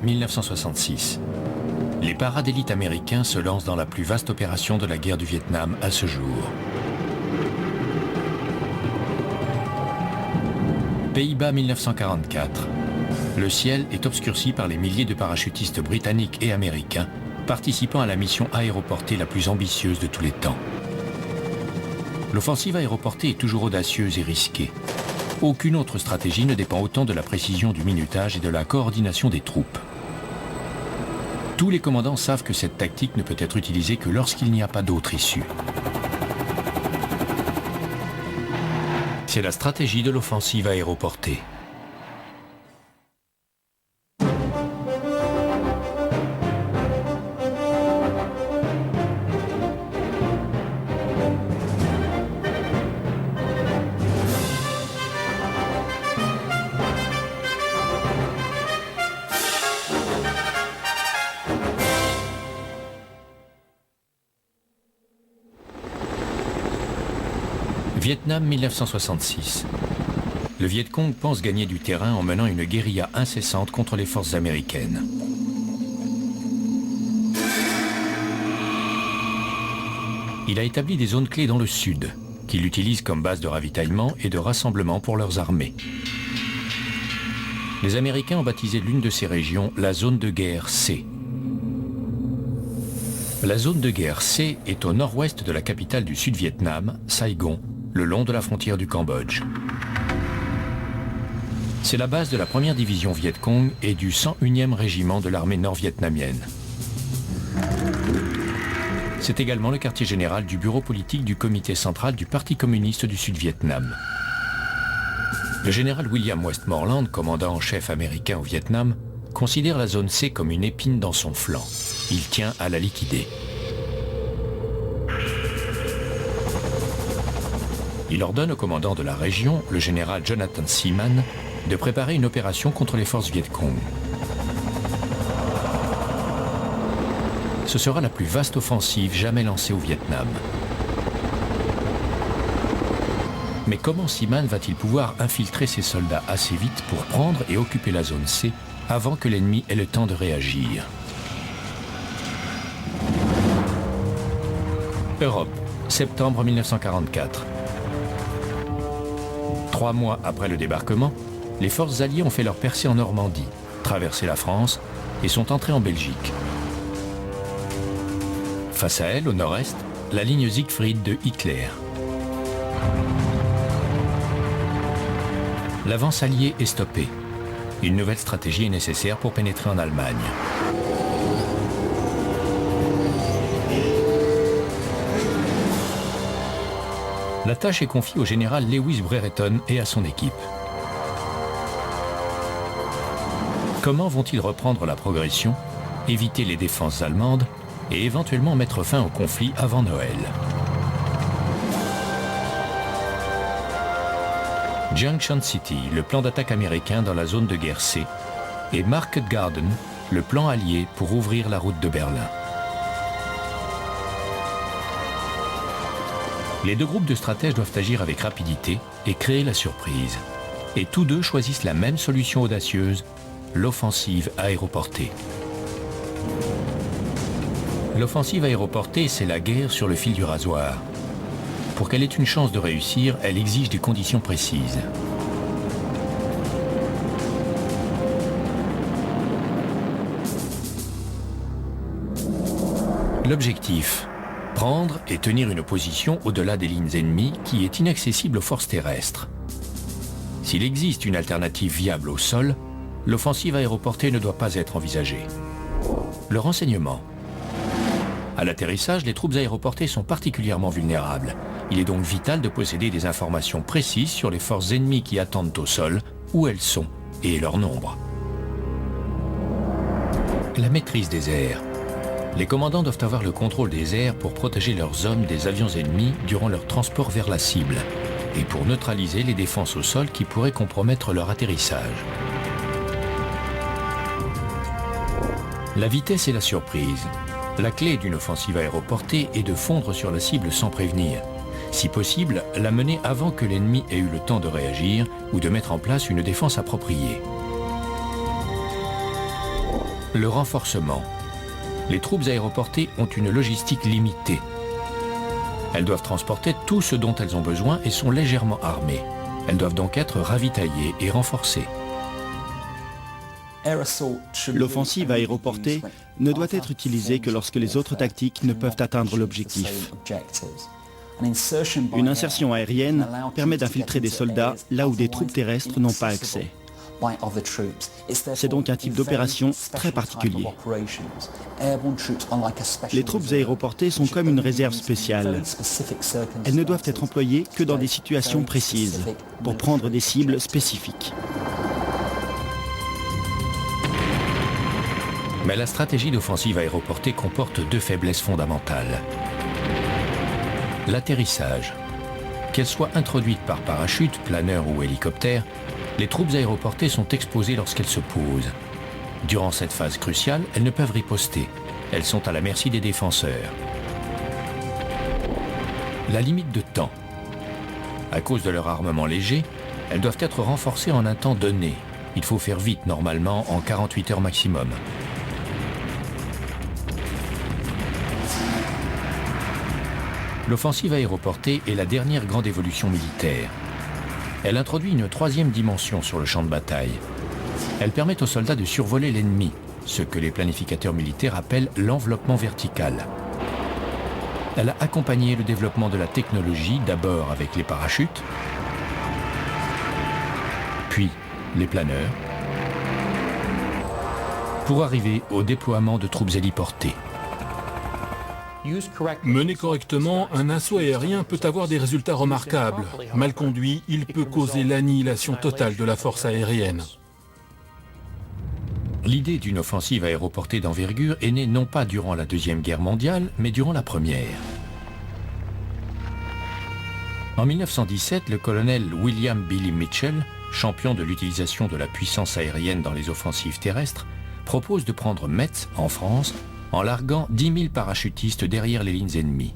1966. Les parades d'élite américains se lancent dans la plus vaste opération de la guerre du Vietnam à ce jour. Pays-Bas 1944. Le ciel est obscurci par les milliers de parachutistes britanniques et américains participant à la mission aéroportée la plus ambitieuse de tous les temps. L'offensive aéroportée est toujours audacieuse et risquée. Aucune autre stratégie ne dépend autant de la précision du minutage et de la coordination des troupes. Tous les commandants savent que cette tactique ne peut être utilisée que lorsqu'il n'y a pas d'autre issue. C'est la stratégie de l'offensive aéroportée. Vietnam 1966. Le Viet Cong pense gagner du terrain en menant une guérilla incessante contre les forces américaines. Il a établi des zones clés dans le sud, qu'il utilise comme base de ravitaillement et de rassemblement pour leurs armées. Les Américains ont baptisé l'une de ces régions la zone de guerre C. La zone de guerre C est au nord-ouest de la capitale du Sud-Vietnam, Saigon, le long de la frontière du Cambodge. C'est la base de la 1re division Viet Cong et du 101e régiment de l'armée nord-vietnamienne. C'est également le quartier général du bureau politique du comité central du Parti communiste du Sud-Vietnam. Le général William Westmoreland, commandant en chef américain au Vietnam, considère la zone C comme une épine dans son flanc. Il tient à la liquider. Il ordonne au commandant de la région, le général Jonathan Seaman, de préparer une opération contre les forces Viet Cong. Ce sera la plus vaste offensive jamais lancée au Vietnam. Mais comment Seaman va-t-il pouvoir infiltrer ses soldats assez vite pour prendre et occuper la zone C avant que l'ennemi ait le temps de réagir? Europe, septembre 1944. 3 mois après le débarquement, les forces alliées ont fait leur percée en Normandie, traversé la France et sont entrées en Belgique. Face à elles, au nord-est, la ligne Siegfried de Hitler. L'avance alliée est stoppée. Une nouvelle stratégie est nécessaire pour pénétrer en Allemagne. La tâche est confiée au général Lewis Brereton et à son équipe. Comment vont-ils reprendre la progression, éviter les défenses allemandes et éventuellement mettre fin au conflit avant Noël? Junction City, le plan d'attaque américain dans la zone de guerre C, et Market Garden, le plan allié pour ouvrir la route de Berlin. Les deux groupes de stratèges doivent agir avec rapidité et créer la surprise. Et tous deux choisissent la même solution audacieuse, l'offensive aéroportée. L'offensive aéroportée, c'est la guerre sur le fil du rasoir. Pour qu'elle ait une chance de réussir, elle exige des conditions précises. L'objectif: prendre et tenir une position au-delà des lignes ennemies qui est inaccessible aux forces terrestres. S'il existe une alternative viable au sol, l'offensive aéroportée ne doit pas être envisagée. Le renseignement. À l'atterrissage, les troupes aéroportées sont particulièrement vulnérables. Il est donc vital de posséder des informations précises sur les forces ennemies qui attendent au sol, où elles sont et leur nombre. La maîtrise des airs. Les commandants doivent avoir le contrôle des airs pour protéger leurs hommes des avions ennemis durant leur transport vers la cible et pour neutraliser les défenses au sol qui pourraient compromettre leur atterrissage. La vitesse et la surprise. La clé d'une offensive aéroportée est de fondre sur la cible sans prévenir. Si possible, la mener avant que l'ennemi ait eu le temps de réagir ou de mettre en place une défense appropriée. Le renforcement. Les troupes aéroportées ont une logistique limitée. Elles doivent transporter tout ce dont elles ont besoin et sont légèrement armées. Elles doivent donc être ravitaillées et renforcées. L'offensive aéroportée ne doit être utilisée que lorsque les autres tactiques ne peuvent atteindre l'objectif. Une insertion aérienne permet d'infiltrer des soldats là où des troupes terrestres n'ont pas accès. C'est donc un type d'opération très particulier. Les troupes aéroportées sont comme une réserve spéciale. Elles ne doivent être employées que dans des situations précises, pour prendre des cibles spécifiques. Mais la stratégie d'offensive aéroportée comporte deux faiblesses fondamentales. L'atterrissage. Qu'elles soient introduites par parachute, planeur ou hélicoptère, les troupes aéroportées sont exposées lorsqu'elles se posent. Durant cette phase cruciale, elles ne peuvent riposter. Elles sont à la merci des défenseurs. La limite de temps. À cause de leur armement léger, elles doivent être renforcées en un temps donné. Il faut faire vite, normalement en 48 heures maximum. L'offensive aéroportée est la dernière grande évolution militaire. Elle introduit une troisième dimension sur le champ de bataille. Elle permet aux soldats de survoler l'ennemi, ce que les planificateurs militaires appellent l'enveloppement vertical. Elle a accompagné le développement de la technologie, d'abord avec les parachutes, puis les planeurs, pour arriver au déploiement de troupes héliportées. Mené correctement, un assaut aérien peut avoir des résultats remarquables. Mal conduit, il peut causer l'annihilation totale de la force aérienne. L'idée d'une offensive aéroportée d'envergure est née non pas durant la Deuxième Guerre mondiale, mais durant la Première. En 1917, le colonel William Billy Mitchell, champion de l'utilisation de la puissance aérienne dans les offensives terrestres, propose de prendre Metz, en France, en larguant 10 000 parachutistes derrière les lignes ennemies.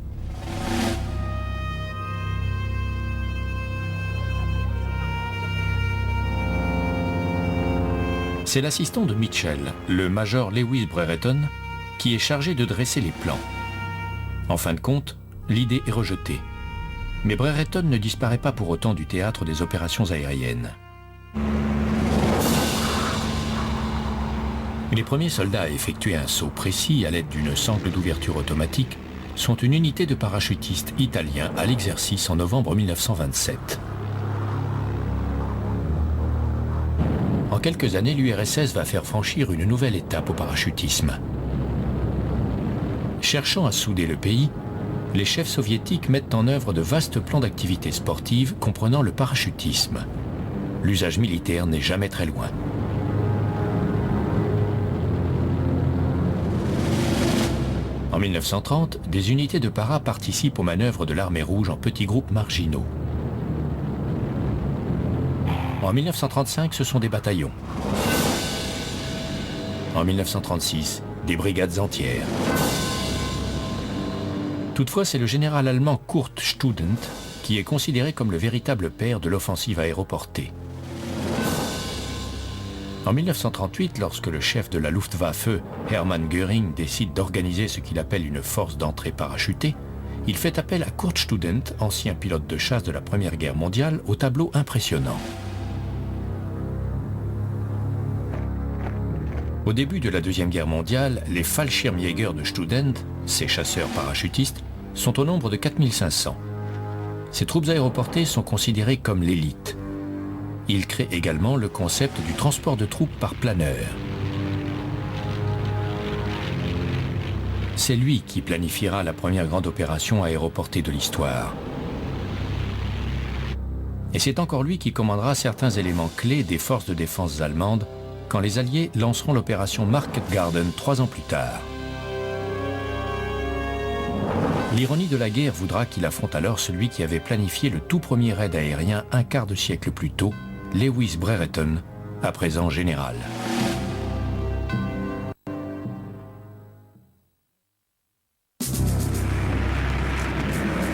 C'est l'assistant de Mitchell, le major Lewis Brereton, qui est chargé de dresser les plans. En fin de compte, l'idée est rejetée. Mais Brereton ne disparaît pas pour autant du théâtre des opérations aériennes. Les premiers soldats à effectuer un saut précis à l'aide d'une sangle d'ouverture automatique sont une unité de parachutistes italiens à l'exercice en novembre 1927. En quelques années, l'URSS va faire franchir une nouvelle étape au parachutisme. Cherchant à souder le pays, les chefs soviétiques mettent en œuvre de vastes plans d'activités sportives comprenant le parachutisme. L'usage militaire n'est jamais très loin. En 1930, des unités de para participent aux manœuvres de l'armée rouge en petits groupes marginaux. En 1935, ce sont des bataillons. En 1936, des brigades entières. Toutefois, c'est le général allemand Kurt Student qui est considéré comme le véritable père de l'offensive aéroportée. En 1938, lorsque le chef de la Luftwaffe, Hermann Göring, décide d'organiser ce qu'il appelle une force d'entrée parachutée, il fait appel à Kurt Student, ancien pilote de chasse de la Première Guerre mondiale, au tableau impressionnant. Au début de la Deuxième Guerre mondiale, les Fallschirmjäger de Student, ces chasseurs parachutistes, sont au nombre de 4500. Ces troupes aéroportées sont considérées comme l'élite. Il crée également le concept du transport de troupes par planeur. C'est lui qui planifiera la première grande opération aéroportée de l'histoire. Et c'est encore lui qui commandera certains éléments clés des forces de défense allemandes quand les Alliés lanceront l'opération Market Garden 3 ans plus tard. L'ironie de la guerre voudra qu'il affronte alors celui qui avait planifié le tout premier raid aérien un quart de siècle plus tôt, Lewis Brereton, à présent général.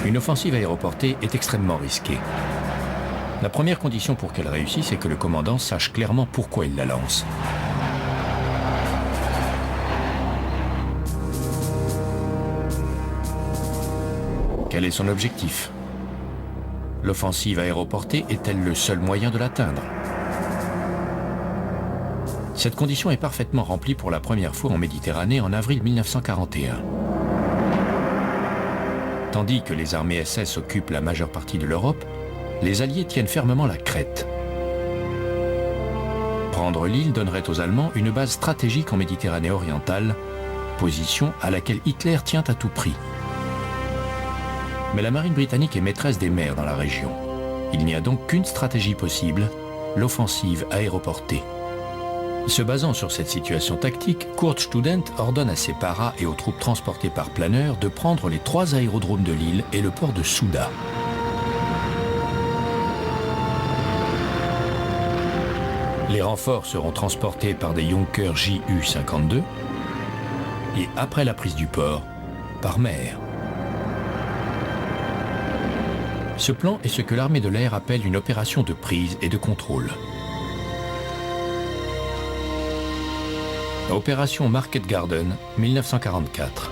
Une offensive aéroportée est extrêmement risquée. La première condition pour qu'elle réussisse est que le commandant sache clairement pourquoi il la lance. Quel est son objectif? L'offensive aéroportée est-elle le seul moyen de l'atteindre? Cette condition est parfaitement remplie pour la première fois en Méditerranée en avril 1941. Tandis que les armées SS occupent la majeure partie de l'Europe, les Alliés tiennent fermement la Crète. Prendre l'île donnerait aux Allemands une base stratégique en Méditerranée orientale, position à laquelle Hitler tient à tout prix. Mais la marine britannique est maîtresse des mers dans la région. Il n'y a donc qu'une stratégie possible, l'offensive aéroportée. Se basant sur cette situation tactique, Kurt Student ordonne à ses paras et aux troupes transportées par planeur de prendre les 3 aérodromes de l'île et le port de Souda. Les renforts seront transportés par des Junkers Ju-52 et après la prise du port, par mer. Ce plan est ce que l'armée de l'air appelle une opération de prise et de contrôle. Opération Market Garden, 1944.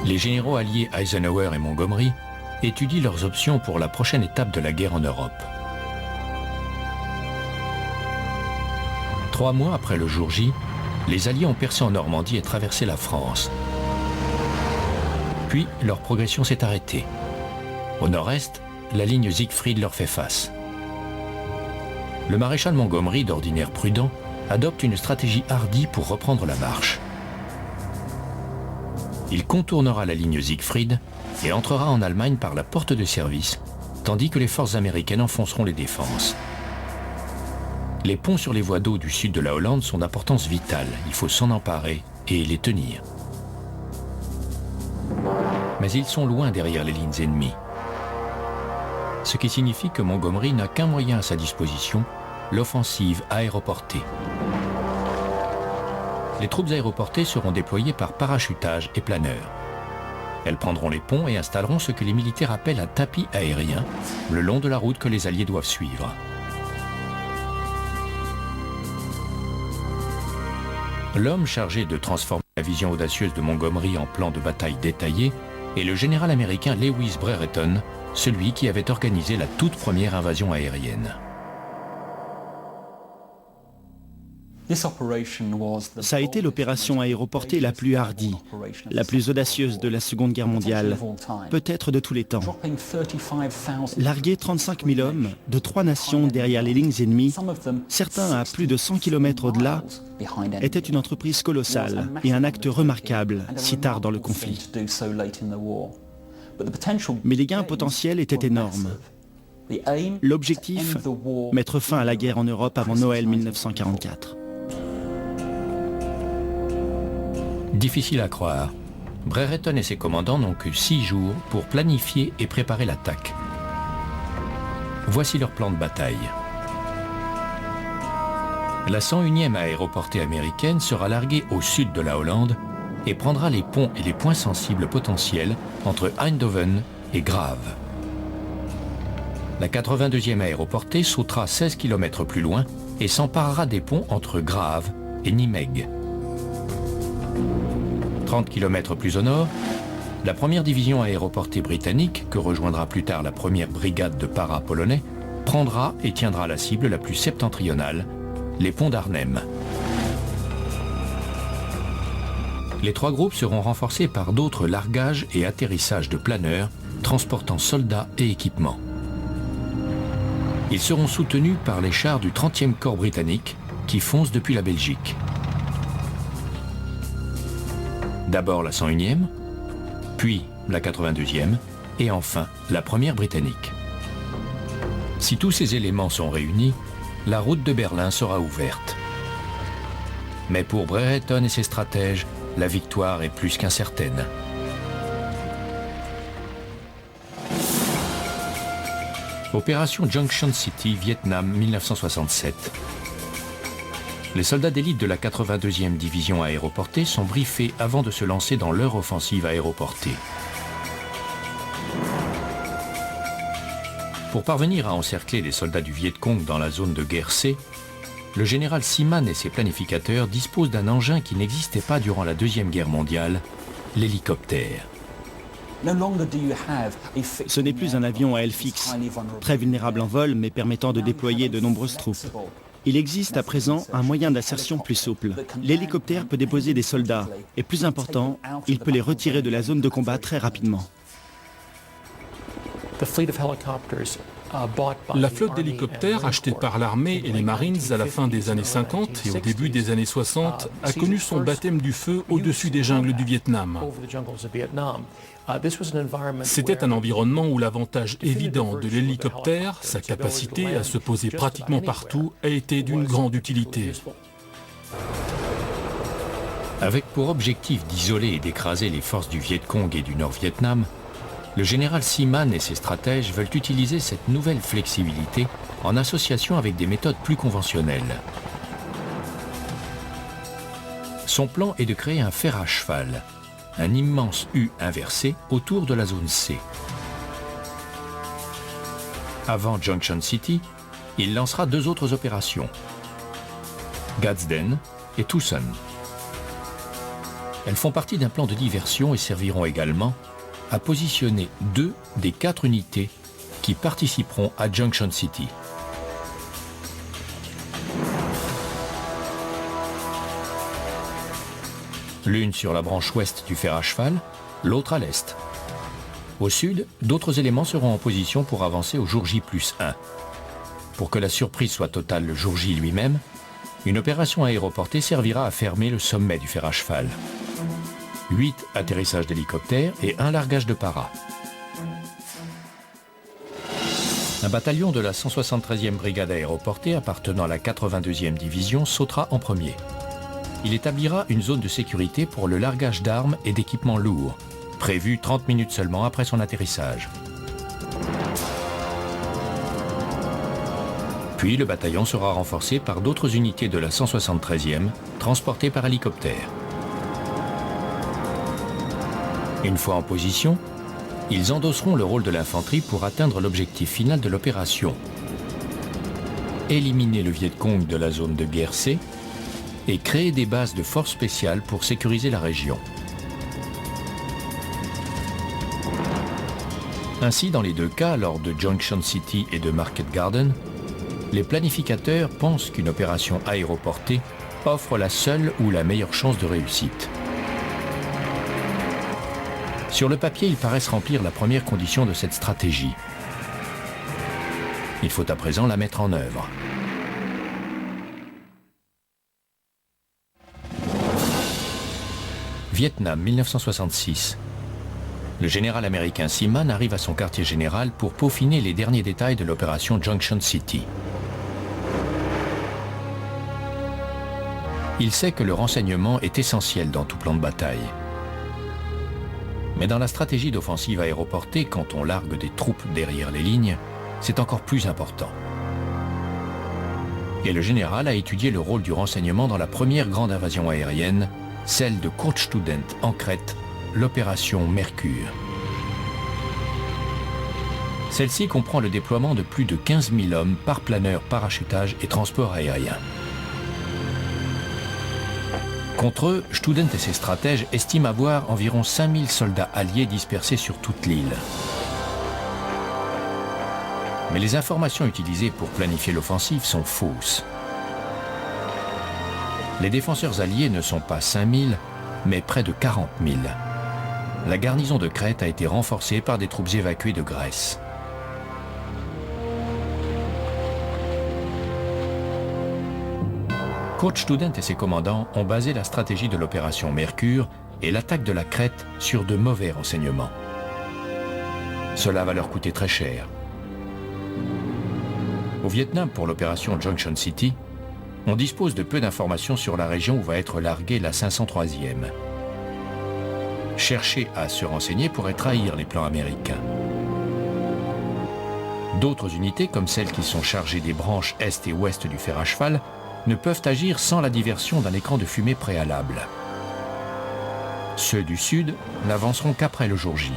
Les généraux alliés Eisenhower et Montgomery étudient leurs options pour la prochaine étape de la guerre en Europe. 3 mois après le jour J, les Alliés ont percé en Normandie et traversé la France. Puis, leur progression s'est arrêtée. Au nord-est, la ligne Siegfried leur fait face. Le maréchal Montgomery, d'ordinaire prudent, adopte une stratégie hardie pour reprendre la marche. Il contournera la ligne Siegfried et entrera en Allemagne par la porte de service, tandis que les forces américaines enfonceront les défenses. Les ponts sur les voies d'eau du sud de la Hollande sont d'importance vitale. Il faut s'en emparer et les tenir. Mais ils sont loin derrière les lignes ennemies. Ce qui signifie que Montgomery n'a qu'un moyen à sa disposition, l'offensive aéroportée. Les troupes aéroportées seront déployées par parachutage et planeur. Elles prendront les ponts et installeront ce que les militaires appellent un tapis aérien, le long de la route que les Alliés doivent suivre. L'homme chargé de transformer la vision audacieuse de Montgomery en plan de bataille détaillé est le général américain Lewis Brereton, celui qui avait organisé la toute première invasion aérienne. Ça a été l'opération aéroportée la plus hardie, la plus audacieuse de la Seconde Guerre mondiale, peut-être de tous les temps. Larguer 35 000 hommes de 3 nations derrière les lignes ennemies, certains à plus de 100 km au-delà, était une entreprise colossale et un acte remarquable si tard dans le conflit. Mais les gains potentiels étaient énormes. L'objectif, mettre fin à la guerre en Europe avant Noël 1944. Difficile à croire. Brereton et ses commandants n'ont que 6 jours pour planifier et préparer l'attaque. Voici leur plan de bataille. La 101e aéroportée américaine sera larguée au sud de la Hollande et prendra les ponts et les points sensibles potentiels entre Eindhoven et Grave. La 82e aéroportée sautera 16 km plus loin et s'emparera des ponts entre Grave et Nimègue. 30 km plus au nord, la première division aéroportée britannique, que rejoindra plus tard la première brigade de paras polonais, prendra et tiendra la cible la plus septentrionale, les ponts d'Arnhem. Les 3 groupes seront renforcés par d'autres largages et atterrissages de planeurs transportant soldats et équipements. Ils seront soutenus par les chars du 30e corps britannique qui foncent depuis la Belgique. D'abord la 101e, puis la 82e et enfin la première britannique. Si tous ces éléments sont réunis, la route de Berlin sera ouverte. Mais pour Brereton et ses stratèges, la victoire est plus qu'incertaine. Opération Junction City, Vietnam, 1967. Les soldats d'élite de la 82e division aéroportée sont briefés avant de se lancer dans leur offensive aéroportée. Pour parvenir à encercler les soldats du Viet Cong dans la zone de guerre C, le général Seaman et ses planificateurs disposent d'un engin qui n'existait pas durant la Deuxième Guerre mondiale, l'hélicoptère. Ce n'est plus un avion à aile fixe, très vulnérable en vol mais permettant de déployer de nombreuses troupes. Il existe à présent un moyen d'insertion plus souple. L'hélicoptère peut déposer des soldats et plus important, il peut les retirer de la zone de combat très rapidement. La flotte d'hélicoptères achetée par l'armée et les Marines à la fin des années 50 et au début des années 60 a connu son baptême du feu au-dessus des jungles du Vietnam. C'était un environnement où l'avantage évident de l'hélicoptère, sa capacité à se poser pratiquement partout, a été d'une grande utilité. Avec pour objectif d'isoler et d'écraser les forces du Viet Cong et du Nord-Vietnam, le général Seaman et ses stratèges veulent utiliser cette nouvelle flexibilité en association avec des méthodes plus conventionnelles. Son plan est de créer un fer à cheval, un immense U inversé autour de la zone C. Avant Junction City, il lancera 2 autres opérations, Gadsden et Tucson. Elles font partie d'un plan de diversion et serviront également à positionner 2 des 4 unités qui participeront à Junction City. L'une sur la branche ouest du fer à cheval, l'autre à l'est. Au sud, d'autres éléments seront en position pour avancer au jour J+1. Pour que la surprise soit totale le jour J lui-même, une opération aéroportée servira à fermer le sommet du fer à cheval. 8 atterrissages d'hélicoptères et 1 largage de para. Un bataillon de la 173e brigade aéroportée appartenant à la 82e division sautera en premier. Il établira une zone de sécurité pour le largage d'armes et d'équipements lourds, prévu 30 minutes seulement après son atterrissage. Puis le bataillon sera renforcé par d'autres unités de la 173e, transportées par hélicoptère. Une fois en position, ils endosseront le rôle de l'infanterie pour atteindre l'objectif final de l'opération. Éliminer le Viet Cong de la zone de guerre C et créer des bases de forces spéciales pour sécuriser la région. Ainsi, dans les 2 cas, lors de Junction City et de Market Garden, les planificateurs pensent qu'une opération aéroportée offre la seule ou la meilleure chance de réussite. Sur le papier, ils paraissent remplir la première condition de cette stratégie. Il faut à présent la mettre en œuvre. Vietnam, 1966. Le général américain Seaman arrive à son quartier général pour peaufiner les derniers détails de l'opération Junction City. Il sait que le renseignement est essentiel dans tout plan de bataille. Mais dans la stratégie d'offensive aéroportée, quand on largue des troupes derrière les lignes, c'est encore plus important. Et le général a étudié le rôle du renseignement dans la première grande invasion aérienne, celle de Courtstudent en Crète, l'opération Mercure. Celle-ci comprend le déploiement de plus de 15 000 hommes par planeur, parachutage et transport aérien. Contre eux, Student et ses stratèges estiment avoir environ 5000 soldats alliés dispersés sur toute l'île. Mais les informations utilisées pour planifier l'offensive sont fausses. Les défenseurs alliés ne sont pas 5000, mais près de 40 000. La garnison de Crète a été renforcée par des troupes évacuées de Grèce. Courtstudent et ses commandants ont basé la stratégie de l'opération Mercure et l'attaque de la Crète sur de mauvais renseignements. Cela va leur coûter très cher. Au Vietnam, pour l'opération Junction City, on dispose de peu d'informations sur la région où va être larguée la 503e. Chercher à se renseigner pourrait trahir les plans américains. D'autres unités, comme celles qui sont chargées des branches est et ouest du fer à cheval, ne peuvent agir sans la diversion d'un écran de fumée préalable. Ceux du Sud n'avanceront qu'après le jour J.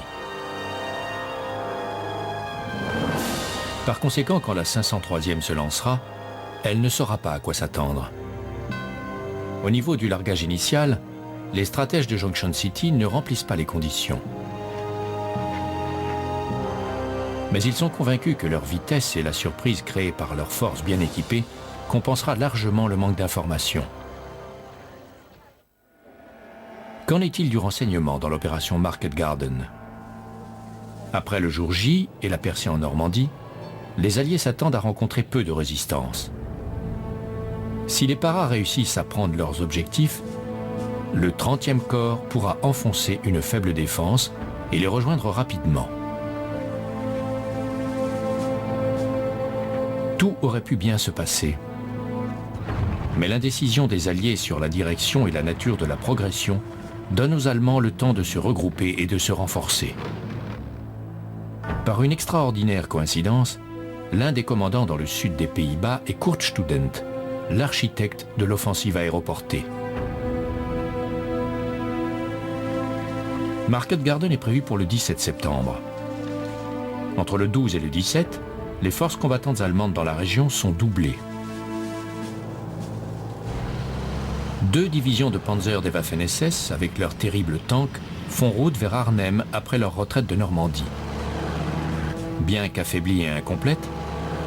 Par conséquent, quand la 503e se lancera, elle ne saura pas à quoi s'attendre. Au niveau du largage initial, les stratèges de Junction City ne remplissent pas les conditions. Mais ils sont convaincus que leur vitesse et la surprise créée par leurs forces bien équipées compensera largement le manque d'informations. Qu'en est-il du renseignement dans l'opération Market Garden? Après le jour J et la percée en Normandie, les Alliés s'attendent à rencontrer peu de résistance. Si les paras réussissent à prendre leurs objectifs, le 30e corps pourra enfoncer une faible défense et les rejoindre rapidement. Tout aurait pu bien se passer. Mais l'indécision des Alliés sur la direction et la nature de la progression donne aux Allemands le temps de se regrouper et de se renforcer. Par une extraordinaire coïncidence, l'un des commandants dans le sud des Pays-Bas est Kurt Student, l'architecte de l'offensive aéroportée. Market Garden est prévu pour le 17 septembre. Entre le 12 et le 17, les forces combattantes allemandes dans la région sont doublées. 2 divisions de Panzer des Waffen-SS, avec leurs terribles tanks, font route vers Arnhem après leur retraite de Normandie. Bien qu'affaiblie et incomplète,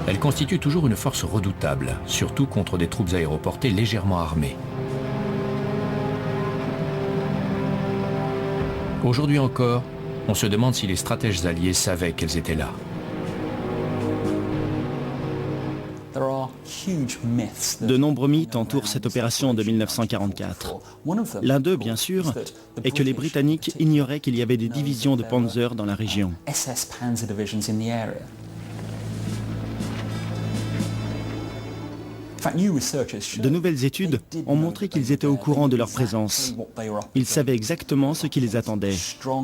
elle constitue toujours une force redoutable, surtout contre des troupes aéroportées légèrement armées. Aujourd'hui encore, on se demande si les stratèges alliés savaient qu'elles étaient là. De nombreux mythes entourent cette opération de 1944. L'un d'eux, bien sûr, est que les Britanniques ignoraient qu'il y avait des divisions de Panzer dans la région. De nouvelles études ont montré qu'ils étaient au courant de leur présence. Ils savaient exactement ce qui les attendait,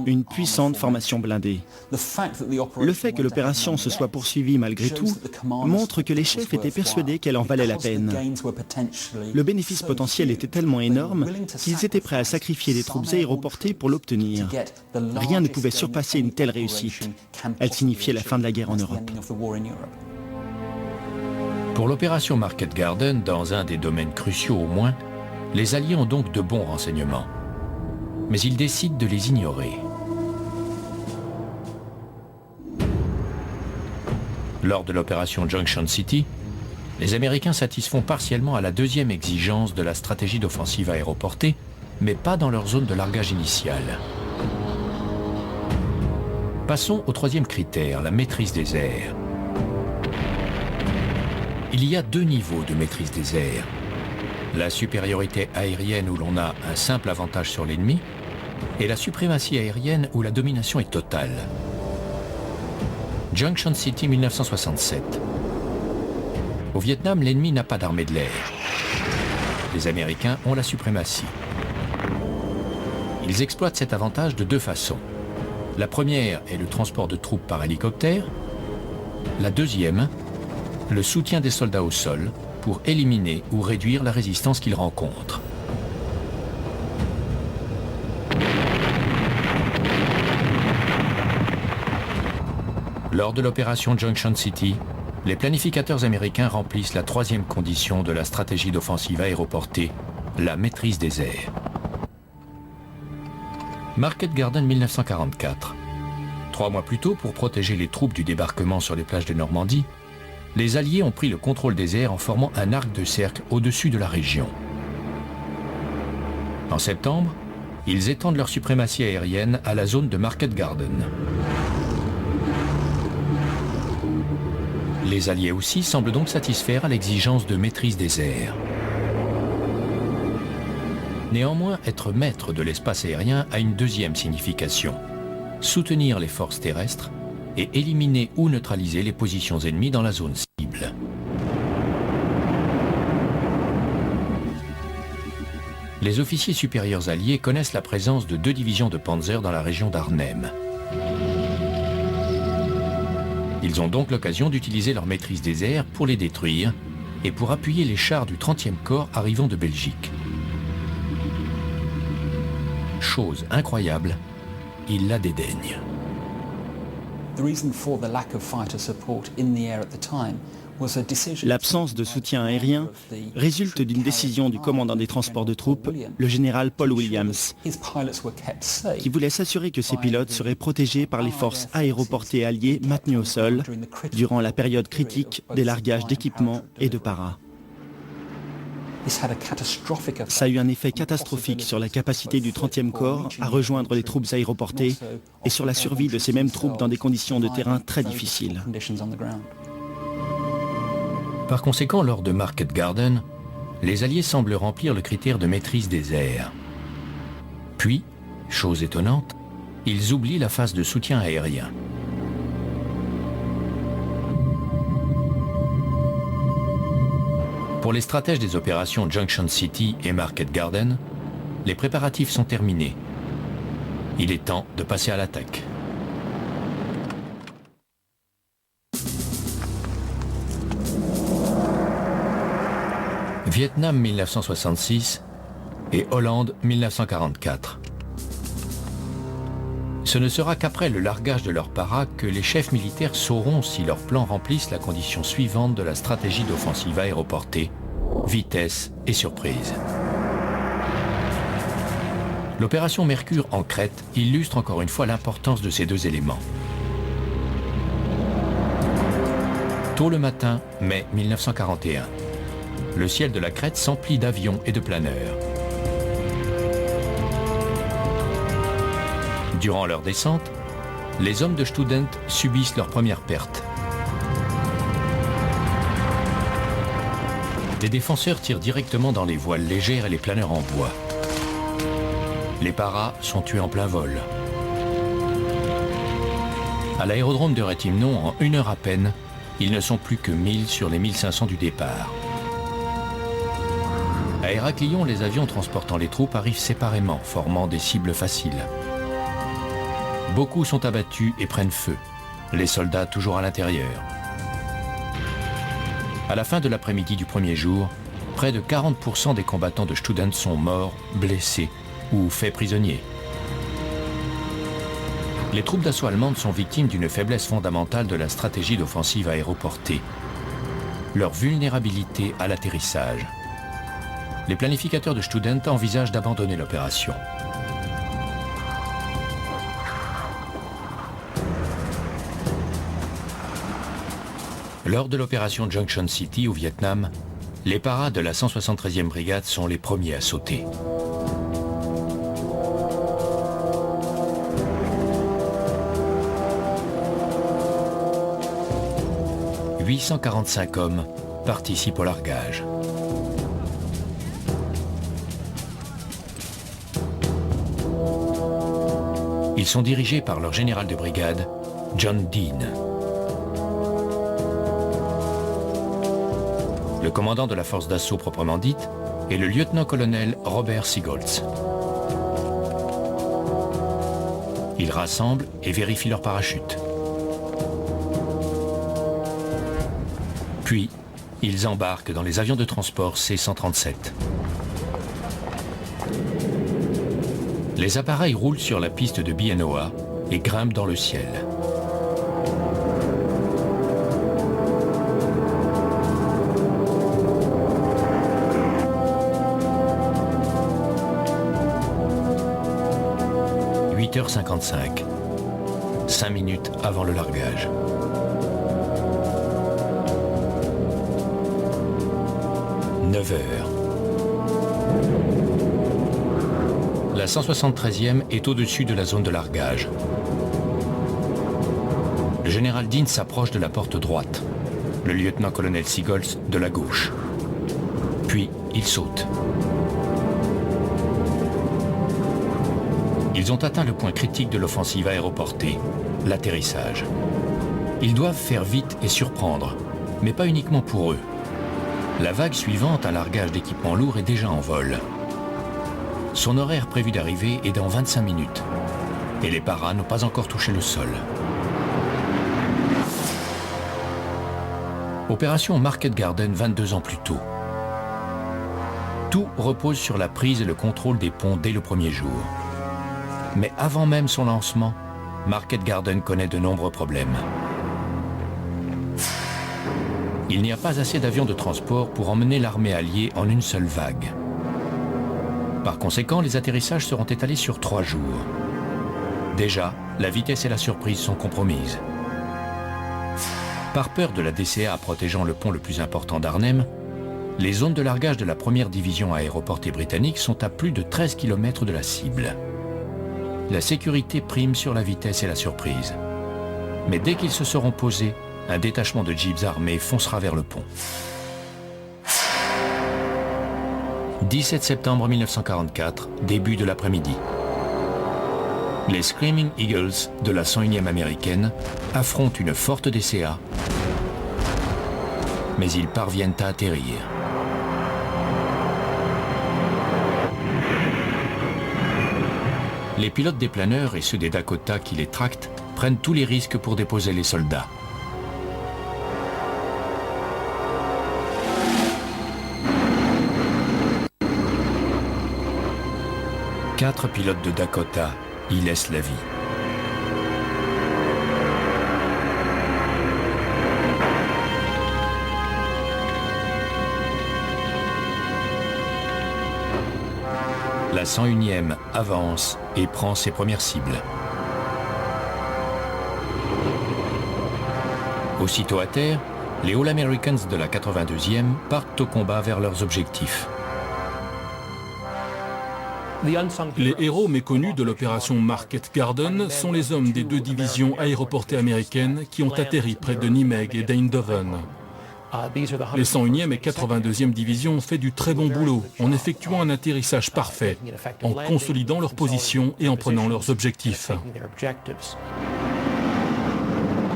une puissante formation blindée. Le fait que l'opération se soit poursuivie malgré tout montre que les chefs étaient persuadés qu'elle en valait la peine. Le bénéfice potentiel était tellement énorme qu'ils étaient prêts à sacrifier des troupes aéroportées pour l'obtenir. Rien ne pouvait surpasser une telle réussite. Elle signifiait la fin de la guerre en Europe. Pour l'opération Market Garden, dans un des domaines cruciaux au moins, les Alliés ont donc de bons renseignements. Mais ils décident de les ignorer. Lors de l'opération Junction City, les Américains satisfont partiellement à la deuxième exigence de la stratégie d'offensive aéroportée, mais pas dans leur zone de largage initiale. Passons au troisième critère, la maîtrise des airs. Il y a 2 niveaux de maîtrise des airs. La supériorité aérienne où l'on a un simple avantage sur l'ennemi et la suprématie aérienne où la domination est totale. Junction City 1967. Au Vietnam, l'ennemi n'a pas d'armée de l'air. Les Américains ont la suprématie. Ils exploitent cet avantage de 2 façons. La première est le transport de troupes par hélicoptère. La deuxième, le soutien des soldats au sol pour éliminer ou réduire la résistance qu'ils rencontrent. Lors de l'opération Junction City, les planificateurs américains remplissent la 3e condition de la stratégie d'offensive aéroportée, la maîtrise des airs. Market Garden 1944. 3 mois plus tôt, pour protéger les troupes du débarquement sur les plages de Normandie, les Alliés ont pris le contrôle des airs en formant un arc de cercle au-dessus de la région. En septembre, ils étendent leur suprématie aérienne à la zone de Market Garden. Les Alliés aussi semblent donc satisfaire à l'exigence de maîtrise des airs. Néanmoins, être maître de l'espace aérien a une deuxième signification: soutenir les forces terrestres et éliminer ou neutraliser les positions ennemies dans la zone cible. Les officiers supérieurs alliés connaissent la présence de 2 divisions de Panzer dans la région d'Arnhem. Ils ont donc l'occasion d'utiliser leur maîtrise des airs pour les détruire et pour appuyer les chars du 30e corps arrivant de Belgique. Chose incroyable, ils la dédaignent. L'absence de soutien aérien résulte d'une décision du commandant des transports de troupes, le général Paul Williams, qui voulait s'assurer que ses pilotes seraient protégés par les forces aéroportées alliées maintenues au sol durant la période critique des largages d'équipements et de paras. Ça a eu un effet catastrophique sur la capacité du 30e corps à rejoindre les troupes aéroportées et sur la survie de ces mêmes troupes dans des conditions de terrain très difficiles. Par conséquent, lors de Market Garden, les Alliés semblent remplir le critère de maîtrise des airs. Puis, chose étonnante, ils oublient la phase de soutien aérien. Pour les stratèges des opérations Junction City et Market Garden, les préparatifs sont terminés. Il est temps de passer à l'attaque. Vietnam 1966 et Hollande 1944. Ce ne sera qu'après le largage de leurs paras que les chefs militaires sauront si leurs plans remplissent la condition suivante de la stratégie d'offensive aéroportée, vitesse et surprise. L'opération Mercure en Crète illustre encore une fois l'importance de ces deux éléments. Tôt le matin, mai 1941, le ciel de la Crète s'emplit d'avions et de planeurs. Durant leur descente, les hommes de Student subissent leur première perte. Les défenseurs tirent directement dans les voiles légères et les planeurs en bois. Les paras sont tués en plein vol. À l'aérodrome de Réthymnon, en 1 heure à peine, ils ne sont plus que 1000 sur les 1500 du départ. À Héraclion, les avions transportant les troupes arrivent séparément, formant des cibles faciles. Beaucoup sont abattus et prennent feu, les soldats toujours à l'intérieur. À la fin de l'après-midi du premier jour, près de 40% des combattants de Student sont morts, blessés ou faits prisonniers. Les troupes d'assaut allemandes sont victimes d'une faiblesse fondamentale de la stratégie d'offensive aéroportée, leur vulnérabilité à l'atterrissage. Les planificateurs de Student envisagent d'abandonner l'opération. Lors de l'opération Junction City au Vietnam, les paras de la 173e brigade sont les premiers à sauter. « 845 hommes participent au largage. Ils sont dirigés par leur général de brigade, John Dean. Le commandant de la force d'assaut proprement dite est le lieutenant-colonel Robert Siegholtz. Ils rassemblent et vérifient leurs parachutes. Puis, ils embarquent dans les avions de transport C-137. Les appareils roulent sur la piste de Biennoa et grimpent dans le ciel. « 8h55, 5 minutes avant le largage. « 9h. La 173e est au-dessus de la zone de largage. Le général Dean s'approche de la porte droite, le lieutenant-colonel Siegholtz de la gauche. Puis, il saute. Ils ont atteint le point critique de l'offensive aéroportée, l'atterrissage. Ils doivent faire vite et surprendre, mais pas uniquement pour eux. La vague suivante, un largage d'équipements lourds, est déjà en vol. Son horaire prévu d'arrivée est dans 25 minutes, et les paras n'ont pas encore touché le sol. Opération Market Garden 22 ans plus tôt. Tout repose sur la prise et le contrôle des ponts dès le premier jour. Mais avant même son lancement, Market Garden connaît de nombreux problèmes. Il n'y a pas assez d'avions de transport pour emmener l'armée alliée en une seule vague. Par conséquent, les atterrissages seront étalés sur 3 jours. Déjà, la vitesse et la surprise sont compromises. Par peur de la DCA protégeant le pont le plus important d'Arnhem, les zones de largage de la première division aéroportée britannique sont à plus de 13 km de la cible. La sécurité prime sur la vitesse et la surprise. Mais dès qu'ils se seront posés, un détachement de jeeps armés foncera vers le pont. 17 septembre 1944, début de l'après-midi. Les Screaming Eagles de la 101e américaine affrontent une forte DCA, mais ils parviennent à atterrir. Les pilotes des planeurs et ceux des Dakota qui les tractent prennent tous les risques pour déposer les soldats. Quatre pilotes de Dakota y laissent la vie. La 101e avance et prend ses premières cibles. Aussitôt à terre, les All-Americans de la 82e partent au combat vers leurs objectifs. Les héros méconnus de l'opération Market Garden sont les hommes des 2 divisions aéroportées américaines qui ont atterri près de Nimeg et d'Eindhoven. Les 101e et 82e divisions ont fait du très bon boulot en effectuant un atterrissage parfait, en consolidant leur position et en prenant leurs objectifs.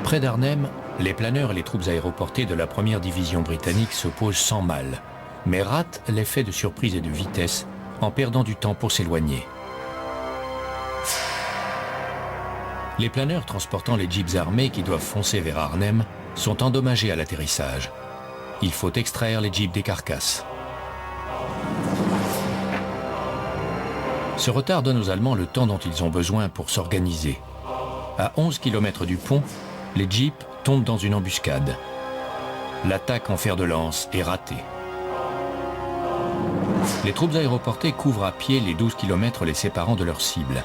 Près d'Arnhem, les planeurs et les troupes aéroportées de la première division britannique se posent sans mal, mais ratent l'effet de surprise et de vitesse en perdant du temps pour s'éloigner. Les planeurs transportant les jeeps armés qui doivent foncer vers Arnhem sont endommagés à l'atterrissage. Il faut extraire les jeeps des carcasses. Ce retard donne aux Allemands le temps dont ils ont besoin pour s'organiser. À 11 km du pont, les jeeps tombent dans une embuscade. L'attaque en fer de lance est ratée. Les troupes aéroportées couvrent à pied les 12 km les séparant de leur cible.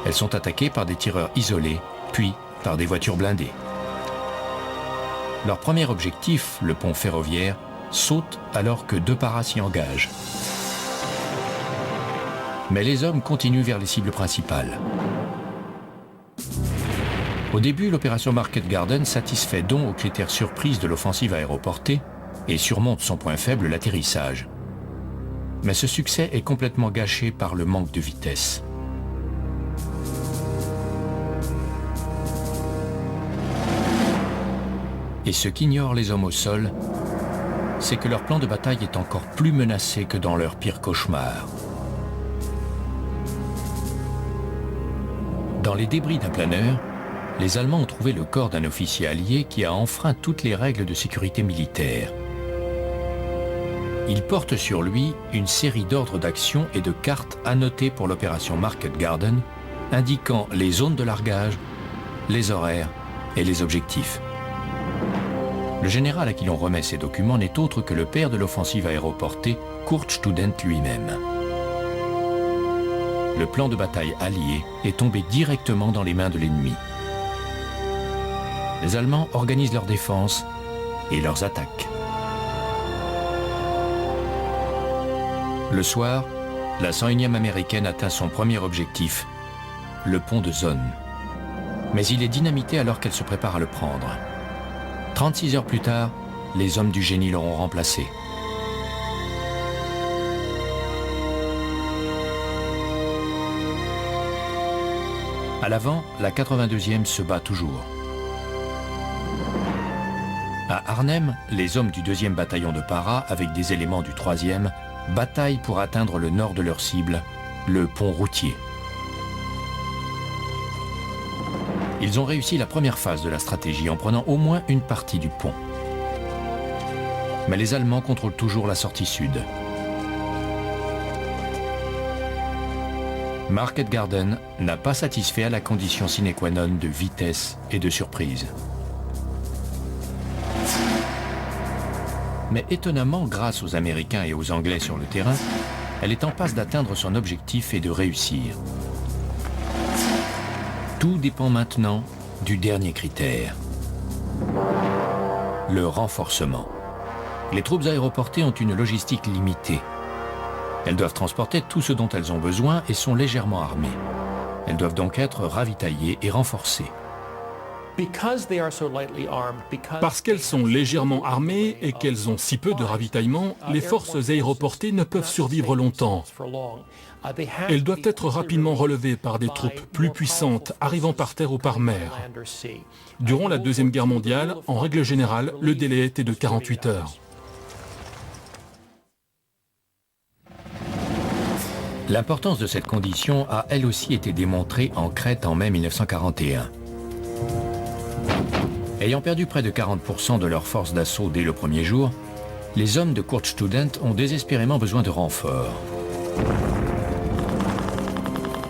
Elles sont attaquées par des tireurs isolés, puis par des voitures blindées. Leur premier objectif, le pont ferroviaire, saute alors que 2 paras s'y engagent. Mais les hommes continuent vers les cibles principales. Au début, l'opération Market Garden satisfait donc aux critères surprises de l'offensive aéroportée et surmonte son point faible, l'atterrissage. Mais ce succès est complètement gâché par le manque de vitesse. Et ce qu'ignorent les hommes au sol, c'est que leur plan de bataille est encore plus menacé que dans leur pire cauchemar. Dans les débris d'un planeur, les Allemands ont trouvé le corps d'un officier allié qui a enfreint toutes les règles de sécurité militaire. Il porte sur lui une série d'ordres d'action et de cartes annotées pour l'opération Market Garden, indiquant les zones de largage, les horaires et les objectifs. Le général à qui l'on remet ces documents n'est autre que le père de l'offensive aéroportée, Kurt Student lui-même. Le plan de bataille allié est tombé directement dans les mains de l'ennemi. Les Allemands organisent leur défense et leurs attaques. Le soir, la 101e américaine atteint son premier objectif, le pont de Zone. Mais il est dynamité alors qu'elle se prépare à le prendre. 36 heures plus tard, les hommes du génie l'auront remplacé. À l'avant, la 82e se bat toujours. À Arnhem, les hommes du 2e bataillon de Para, avec des éléments du 3e, bataillent pour atteindre le nord de leur cible, le pont routier. Ils ont réussi la première phase de la stratégie en prenant au moins une partie du pont. Mais les Allemands contrôlent toujours la sortie sud. Market Garden n'a pas satisfait à la condition sine qua non de vitesse et de surprise. Mais étonnamment, grâce aux Américains et aux Anglais sur le terrain, elle est en passe d'atteindre son objectif et de réussir. Tout dépend maintenant du dernier critère, le renforcement. Les troupes aéroportées ont une logistique limitée. Elles doivent transporter tout ce dont elles ont besoin et sont légèrement armées. Elles doivent donc être ravitaillées et renforcées. Parce qu'elles sont légèrement armées et qu'elles ont si peu de ravitaillement, les forces aéroportées ne peuvent survivre longtemps. Elles doivent être rapidement relevées par des troupes plus puissantes arrivant par terre ou par mer. Durant la Deuxième Guerre mondiale, en règle générale, le délai était de 48 heures. L'importance de cette condition a elle aussi été démontrée en Crète en mai 1941. Ayant perdu près de 40% de leur force d'assaut dès le premier jour, les hommes de Kurtstudent ont désespérément besoin de renforts.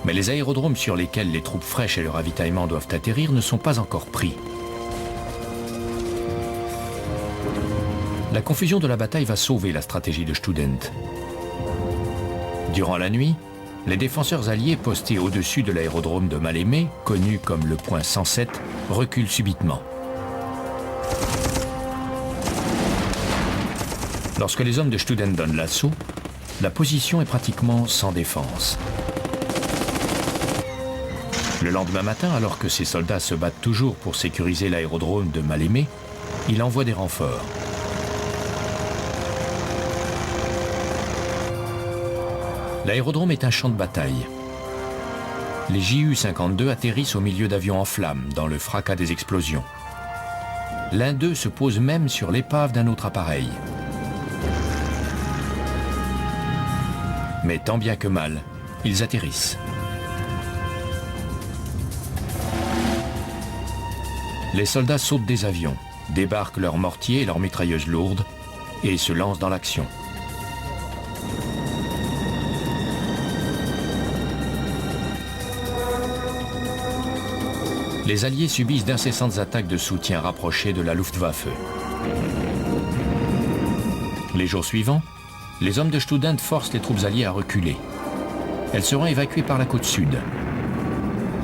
Mais les aérodromes sur lesquels les troupes fraîches et le ravitaillement doivent atterrir ne sont pas encore pris. La confusion de la bataille va sauver la stratégie de Student. Durant la nuit, les défenseurs alliés postés au-dessus de l'aérodrome de Mal-Aimé, connu comme le point 107, reculent subitement. Lorsque les hommes de Student donnent l'assaut, la position est pratiquement sans défense. Le lendemain matin, alors que ces soldats se battent toujours pour sécuriser l'aérodrome de Mal-Aimé, il envoie des renforts. L'aérodrome est un champ de bataille. Les Ju-52 atterrissent au milieu d'avions en flammes, dans le fracas des explosions. L'un d'eux se pose même sur l'épave d'un autre appareil. Mais tant bien que mal, ils atterrissent. Les soldats sautent des avions, débarquent leurs mortiers et leurs mitrailleuses lourdes et se lancent dans l'action. Les Alliés subissent d'incessantes attaques de soutien rapprochées de la Luftwaffe. Les jours suivants, les hommes de Student forcent les troupes alliées à reculer. Elles seront évacuées par la côte sud.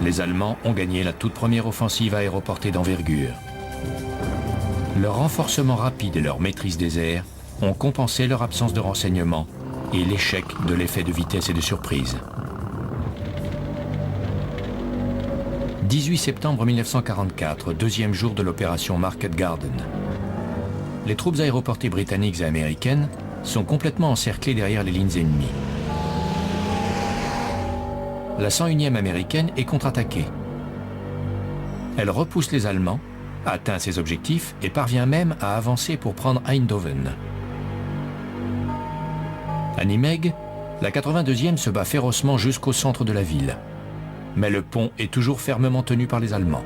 Les Allemands ont gagné la toute première offensive aéroportée d'envergure. Leur renforcement rapide et leur maîtrise des airs ont compensé leur absence de renseignements et l'échec de l'effet de vitesse et de surprise. 18 septembre 1944, deuxième jour de l'opération Market Garden. Les troupes aéroportées britanniques et américaines sont complètement encerclées derrière les lignes ennemies. La 101e américaine est contre-attaquée. Elle repousse les Allemands, atteint ses objectifs et parvient même à avancer pour prendre Eindhoven. À Nimègue, la 82e se bat férocement jusqu'au centre de la ville. Mais le pont est toujours fermement tenu par les Allemands.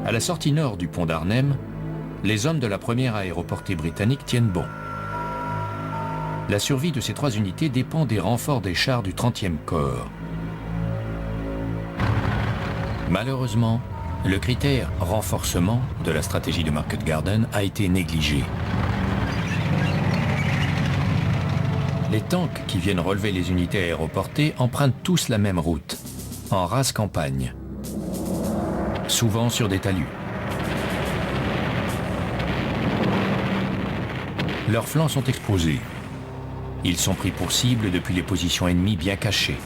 À la sortie nord du pont d'Arnhem, les hommes de la première aéroportée britannique tiennent bon. La survie de ces trois unités dépend des renforts des chars du 30e corps. Malheureusement, le critère renforcement de la stratégie de Market Garden a été négligé. Les tanks qui viennent relever les unités aéroportées empruntent tous la même route, en rase campagne, souvent sur des talus. Leurs flancs sont exposés. Ils sont pris pour cible depuis les positions ennemies bien cachées.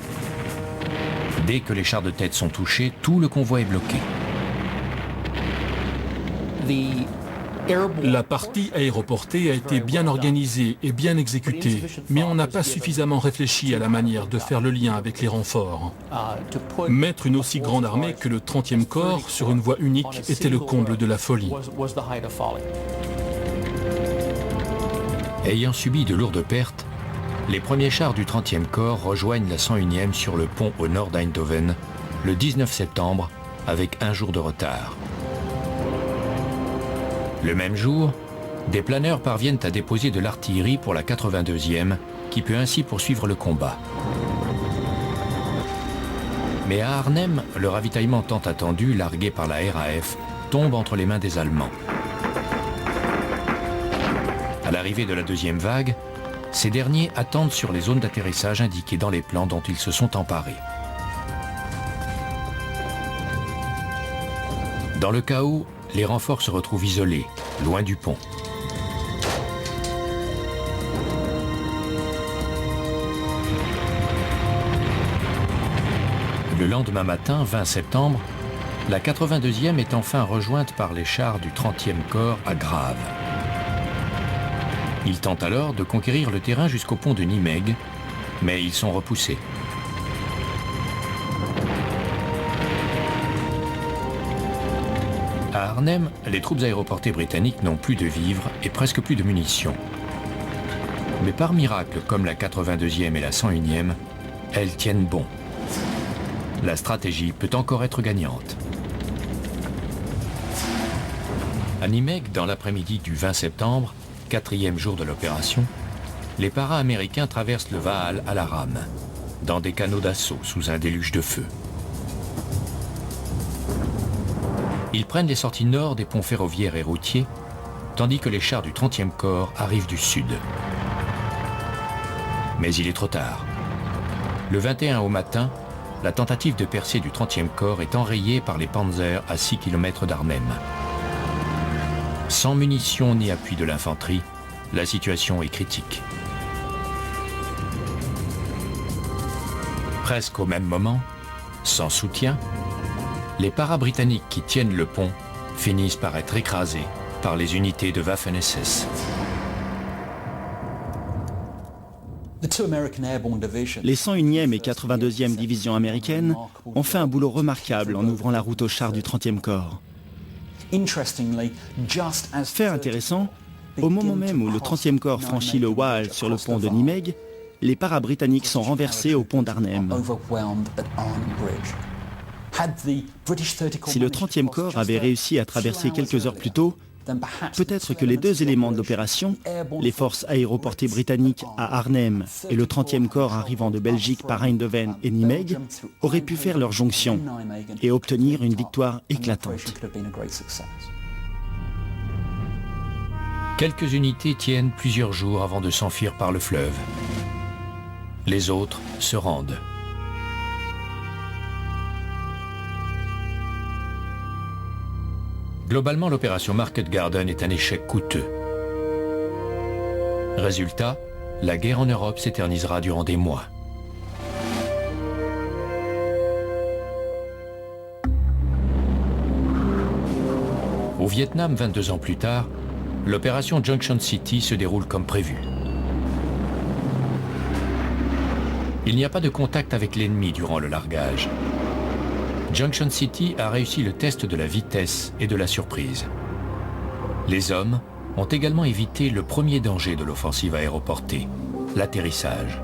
Dès que les chars de tête sont touchés, tout le convoi est bloqué. La partie aéroportée a été bien organisée et bien exécutée, mais on n'a pas suffisamment réfléchi à la manière de faire le lien avec les renforts. Mettre une aussi grande armée que le 30e corps sur une voie unique était le comble de la folie. Ayant subi de lourdes pertes, les premiers chars du 30e corps rejoignent la 101e sur le pont au nord d'Eindhoven le 19 septembre avec un jour de retard. Le même jour, des planeurs parviennent à déposer de l'artillerie pour la 82e, qui peut ainsi poursuivre le combat. Mais à Arnhem, le ravitaillement tant attendu, largué par la RAF, tombe entre les mains des Allemands. À l'arrivée de la deuxième vague, ces derniers attendent sur les zones d'atterrissage indiquées dans les plans dont ils se sont emparés. Dans le chaos, les renforts se retrouvent isolés, loin du pont. Le lendemain matin, 20 septembre, la 82e est enfin rejointe par les chars du 30e corps à Grave. Ils tentent alors de conquérir le terrain jusqu'au pont de Nimègue, mais ils sont repoussés. À Arnhem, les troupes aéroportées britanniques n'ont plus de vivres et presque plus de munitions. Mais par miracle, comme la 82e et la 101e, elles tiennent bon. La stratégie peut encore être gagnante. À Nimègue, dans l'après-midi du 20 septembre, 4e jour de l'opération, les para-américains traversent le Vaal à la rame, dans des canaux d'assaut sous un déluge de feu. Ils prennent les sorties nord des ponts ferroviaires et routiers, tandis que les chars du 30e corps arrivent du sud. Mais il est trop tard. Le 21 au matin, la tentative de percée du 30e corps est enrayée par les Panzers à 6 km d'Arnhem. Sans munitions ni appui de l'infanterie, la situation est critique. Presque au même moment, sans soutien, les para-britanniques qui tiennent le pont finissent par être écrasés par les unités de Waffen-SS. Les 101e et 82e divisions américaines ont fait un boulot remarquable en ouvrant la route aux chars du 30e corps. Fait intéressant, au moment même où le 30e corps franchit le Waal sur le pont de Nimègue, les para-britanniques sont renversés au pont d'Arnhem. Si le 30e corps avait réussi à traverser quelques heures plus tôt, peut-être que les deux éléments de l'opération, les forces aéroportées britanniques à Arnhem et le 30e corps arrivant de Belgique par Eindhoven et Nimègue, auraient pu faire leur jonction et obtenir une victoire éclatante. Quelques unités tiennent plusieurs jours avant de s'enfuir par le fleuve. Les autres se rendent. Globalement, l'opération Market Garden est un échec coûteux. Résultat, la guerre en Europe s'éternisera durant des mois. Au Vietnam, 22 ans plus tard, l'opération Junction City se déroule comme prévu. Il n'y a pas de contact avec l'ennemi durant le largage. Junction City a réussi le test de la vitesse et de la surprise. Les hommes ont également évité le premier danger de l'offensive aéroportée, l'atterrissage.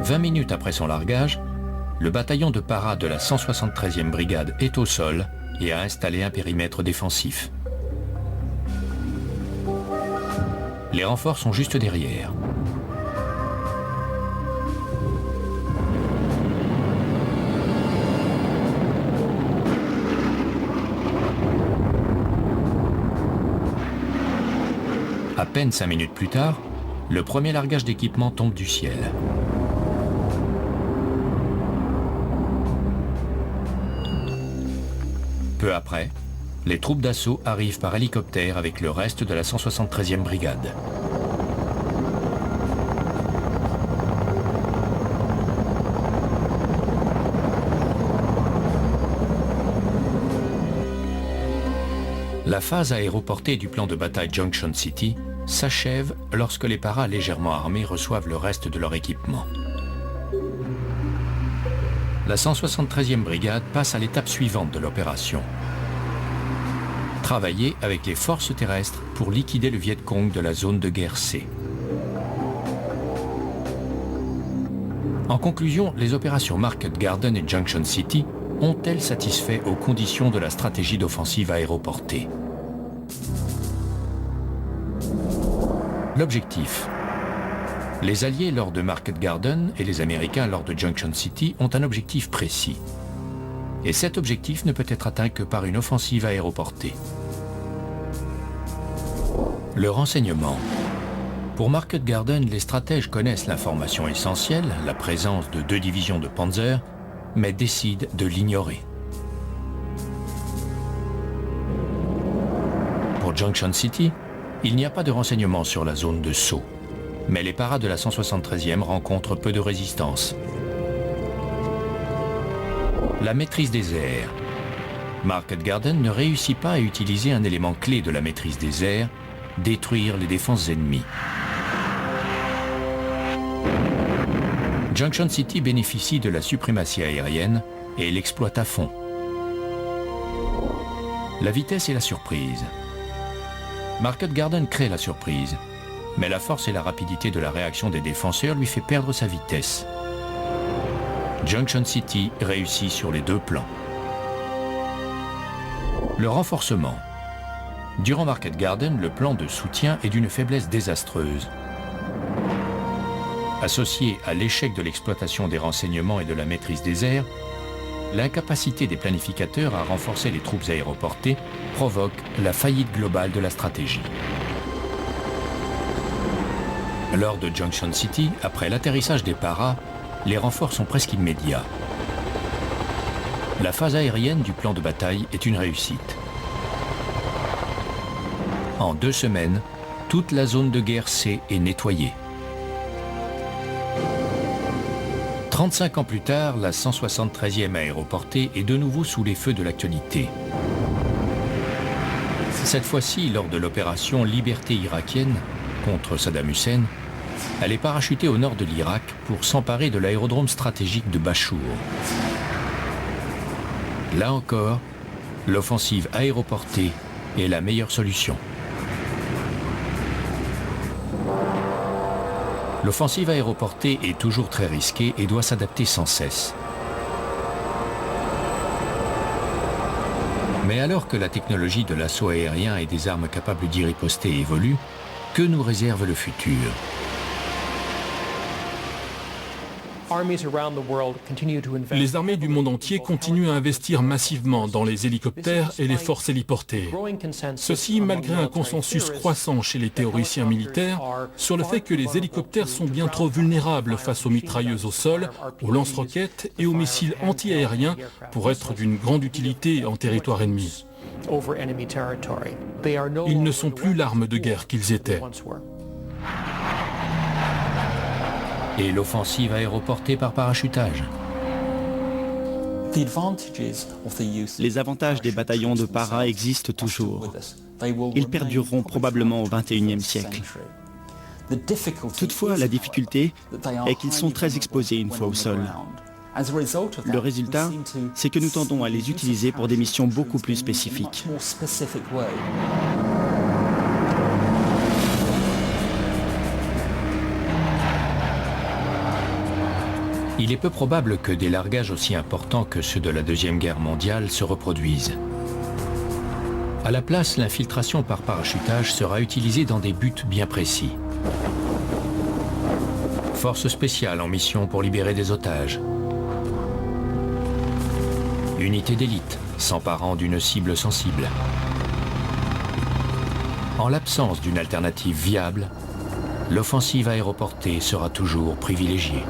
20 minutes après son largage, le bataillon de para de la 173e brigade est au sol et a installé un périmètre défensif. Les renforts sont juste derrière. À peine 5 minutes plus tard, le premier largage d'équipement tombe du ciel. Peu après, les troupes d'assaut arrivent par hélicoptère avec le reste de la 173e brigade. La phase aéroportée du plan de bataille Junction City s'achève lorsque les paras légèrement armés reçoivent le reste de leur équipement. La 173e brigade passe à l'étape suivante de l'opération. Travailler avec les forces terrestres pour liquider le Viet Cong de la zone de guerre C. En conclusion, les opérations Market Garden et Junction City ont-elles satisfait aux conditions de la stratégie d'offensive aéroportée? L'objectif, Les Alliés lors de Market Garden et les Américains lors de Junction City ont un objectif précis. Et cet objectif ne peut être atteint que par une offensive aéroportée. Le renseignement. Pour Market Garden, les stratèges connaissent l'information essentielle, la présence de 2 divisions de Panzer, mais décident de l'ignorer. Pour Junction City, il n'y a pas de renseignements sur la zone de saut, mais les paras de la 173e rencontrent peu de résistance. La maîtrise des airs. Market Garden ne réussit pas à utiliser un élément clé de la maîtrise des airs, détruire les défenses ennemies. Junction City bénéficie de la suprématie aérienne et l'exploite à fond. La vitesse et la surprise. Market Garden crée la surprise, mais la force et la rapidité de la réaction des défenseurs lui fait perdre sa vitesse. Junction City réussit sur les 2 plans. Le renforcement. Durant Market Garden, le plan de soutien est d'une faiblesse désastreuse. Associé à l'échec de l'exploitation des renseignements et de la maîtrise des airs, l'incapacité des planificateurs à renforcer les troupes aéroportées provoque la faillite globale de la stratégie. Lors de Junction City, après l'atterrissage des paras, les renforts sont presque immédiats. La phase aérienne du plan de bataille est une réussite. En 2 semaines, toute la zone de guerre C est nettoyée. 35 ans plus tard, la 173e aéroportée est de nouveau sous les feux de l'actualité. Cette fois-ci, lors de l'opération Liberté irakienne contre Saddam Hussein, elle est parachutée au nord de l'Irak pour s'emparer de l'aérodrome stratégique de Bachour. Là encore, l'offensive aéroportée est la meilleure solution. L'offensive aéroportée est toujours très risquée et doit s'adapter sans cesse. Mais alors que la technologie de l'assaut aérien et des armes capables d'y riposter évolue, que nous réserve le futur ? Les armées du monde entier continuent à investir massivement dans les hélicoptères et les forces héliportées. Ceci malgré un consensus croissant chez les théoriciens militaires sur le fait que les hélicoptères sont bien trop vulnérables face aux mitrailleuses au sol, aux lance-roquettes et aux missiles anti-aériens pour être d'une grande utilité en territoire ennemi. Ils ne sont plus l'arme de guerre qu'ils étaient. Et l'offensive aéroportée par parachutage. Les avantages des bataillons de paras existent toujours. Ils perdureront probablement au XXIe siècle. Toutefois, la difficulté est qu'ils sont très exposés une fois au sol. Le résultat, c'est que nous tendons à les utiliser pour des missions beaucoup plus spécifiques. Il est peu probable que des largages aussi importants que ceux de la Deuxième Guerre mondiale se reproduisent. À la place, l'infiltration par parachutage sera utilisée dans des buts bien précis. Forces spéciales en mission pour libérer des otages. Unités d'élite s'emparant d'une cible sensible. En l'absence d'une alternative viable, l'offensive aéroportée sera toujours privilégiée.